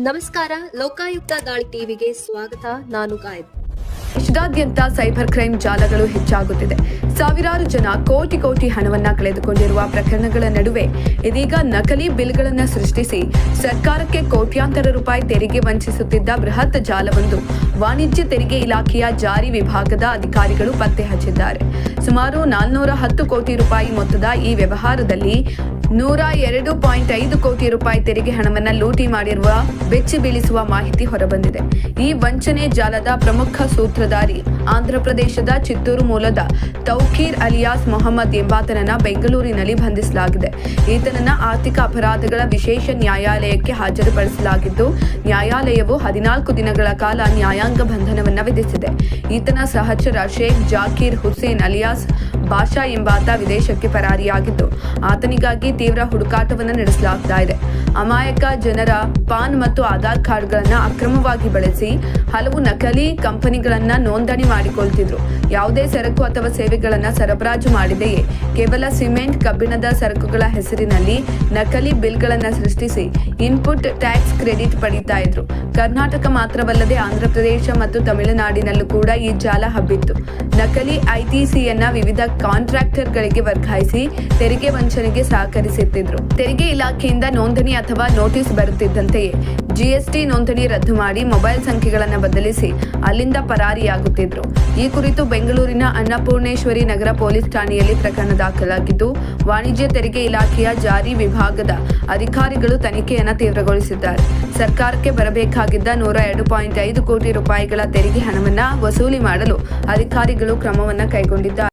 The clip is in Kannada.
ನಮಸ್ಕಾರ. ಲೋಕಾಯುಕ್ತ ದಾಳಿ ಟಿವಿಗೆ ಸ್ವಾಗತ. ನಾನು ಗಾಯತ್. ದೇಶದಾದ್ಯಂತ ಸೈಬರ್ ಕ್ರೈಮ್ ಜಾಲಗಳು ಹೆಚ್ಚಾಗುತ್ತಿದೆ. ಸಾವಿರಾರು ಜನ ಕೋಟಿ ಹಣವನ್ನ ಕಳೆದುಕೊಂಡಿರುವ ಪ್ರಕರಣಗಳ ನಡುವೆ ಇದೀಗ ನಕಲಿ ಬಿಲ್ಗಳನ್ನು ಸೃಷ್ಟಿಸಿ ಸರ್ಕಾರಕ್ಕೆ ಕೋಟ್ಯಾಂತರ ರೂಪಾಯಿ ತೆರಿಗೆ ವಂಚಿಸುತ್ತಿದ್ದ ಬೃಹತ್ ಜಾಲವೊಂದು ವಾಣಿಜ್ಯ ತೆರಿಗೆ ಇಲಾಖೆಯ ಜಾರಿ ವಿಭಾಗದ ಅಧಿಕಾರಿಗಳು ಪತ್ತೆ ಹಚ್ಚಿದ್ದಾರೆ. ಸುಮಾರು 410 ಕೋಟಿ ರೂಪಾಯಿ ಮೊತ್ತದ ಈ ವ್ಯವಹಾರದಲ್ಲಿ 102.5 ಕೋಟಿ ರೂಪಾಯಿ ತೆರಿಗೆ ಹಣವನ್ನು ಲೂಟಿ ಮಾಡಿರುವ ಬೆಚ್ಚಿ ಬೀಳಿಸುವ ಮಾಹಿತಿ ಹೊರಬಂದಿದೆ. ಈ ವಂಚನೆ ಜಾಲದ ಪ್ರಮುಖ ಸೂತ್ರಧಾರಿ ಆಂಧ್ರಪ್ರದೇಶದ ಚಿತ್ತೂರು ಮೂಲದ ತೌಕೀರ್ ಅಲಿಯಾಸ್ ಮೊಹಮ್ಮದ್ ಎಂಬಾತನನ್ನ ಬೆಂಗಳೂರಿನಲ್ಲಿ ಬಂಧಿಸಲಾಗಿದೆ. ಈತನನ್ನ ಆರ್ಥಿಕ ಅಪರಾಧಗಳ ವಿಶೇಷ ನ್ಯಾಯಾಲಯಕ್ಕೆ ಹಾಜರುಪಡಿಸಲಾಗಿದ್ದು, ನ್ಯಾಯಾಲಯವು 14 ದಿನಗಳ ಕಾಲ ನ್ಯಾಯಾಂಗ ಬಂಧನವನ್ನ ವಿಧಿಸಿದೆ. ಈತನ ಸಹಚರ ಶೇಖ್ ಜಾಕೀರ್ ಹುಸೇನ್ ಅಲಿಯಾಸ್ ಬಾಷಾ ಎಂಬಾತ ವಿದೇಶಕ್ಕೆ ಪರಾರಿಯಾಗಿದ್ದು, ಆತನಿಗಾಗಿ ತೀವ್ರ ಹುಡುಕಾಟವನ್ನು ನಡೆಸಲಾಗ್ತಾ ಇದೆ. ಅಮಾಯಕ ಜನರ ಪಾನ್ ಮತ್ತು ಆಧಾರ್ ಕಾರ್ಡ್ಗಳನ್ನು ಅಕ್ರಮವಾಗಿ ಬಳಸಿ ಹಲವು ನಕಲಿ ಕಂಪನಿಗಳನ್ನ ನೋಂದಣಿ ಮಾಡಿಕೊಳ್ತಿದ್ರು. ಯಾವುದೇ ಸರಕು ಅಥವಾ ಸೇವೆಗಳನ್ನ ಸರಬರಾಜು ಮಾಡಿದೆಯೇ ಕೇವಲ ಸಿಮೆಂಟ್, ಕಬ್ಬಿಣದ ಸರಕುಗಳ ಹೆಸರಿನಲ್ಲಿ ನಕಲಿ ಬಿಲ್ಗಳನ್ನು ಸೃಷ್ಟಿಸಿ ಇನ್ಪುಟ್ ಟ್ಯಾಕ್ಸ್ ಕ್ರೆಡಿಟ್ ಪಡೀತಾ ಇದ್ರು. ಕರ್ನಾಟಕ ಮಾತ್ರವಲ್ಲದೆ ಆಂಧ್ರಪ್ರದೇಶ ಮತ್ತು ತಮಿಳುನಾಡಿನಲ್ಲೂ ಕೂಡ ಈ ಜಾಲ ಹಬ್ಬಿತ್ತು. ನಕಲಿ ಐಟಿಸಿಯನ್ನ ವಿವಿಧ ಕಾಂಟ್ರಾಕ್ಟರ್ಗಳಿಗೆ ವರ್ಗಾಯಿಸಿ ತೆರಿಗೆ ವಂಚನೆಗೆ ಸಹಕರಿಸುತ್ತಿದ್ರು. ತೆರಿಗೆ ಇಲಾಖೆಯಿಂದ ನೋಂದಣಿ ಅಥವಾ ನೋಟಿಸ್ ಬರುತ್ತಿದ್ದಂತೆಯೇ ಜಿಎಸ್ಟಿ ನೋಂದಣಿ ರದ್ದು ಮಾಡಿ ಮೊಬೈಲ್ ಸಂಖ್ಯೆಗಳನ್ನು ಬದಲಿಸಿ ಅಲ್ಲಿಂದ ಪರಾರಿಯಾಗುತ್ತಿದ್ರು. ಈ ಕುರಿತು ಬೆಂಗಳೂರಿನ ಅನ್ನಪೂರ್ಣೇಶ್ವರಿ ನಗರ ಪೊಲೀಸ್ ಠಾಣೆಯಲ್ಲಿ ಪ್ರಕರಣ ದಾಖಲಾಗಿದ್ದು, ವಾಣಿಜ್ಯ ತೆರಿಗೆ ಇಲಾಖೆಯ ಜಾರಿ ವಿಭಾಗದ ಅಧಿಕಾರಿಗಳು ತನಿಖೆಯನ್ನು ತೀವ್ರಗೊಳಿಸಿದ್ದಾರೆ. ಸರ್ಕಾರಕ್ಕೆ ಬರಬೇಕಾಗಿದ್ದ 102.5 ಕೋಟಿ ರೂಪಾಯಿಗಳ ತೆರಿಗೆ ಹಣವನ್ನು ವಸೂಲಿ ಮಾಡಲು ಅಧಿಕಾರಿಗಳು ಕ್ರಮವನ್ನು ಕೈಗೊಂಡಿದ್ದಾರೆ.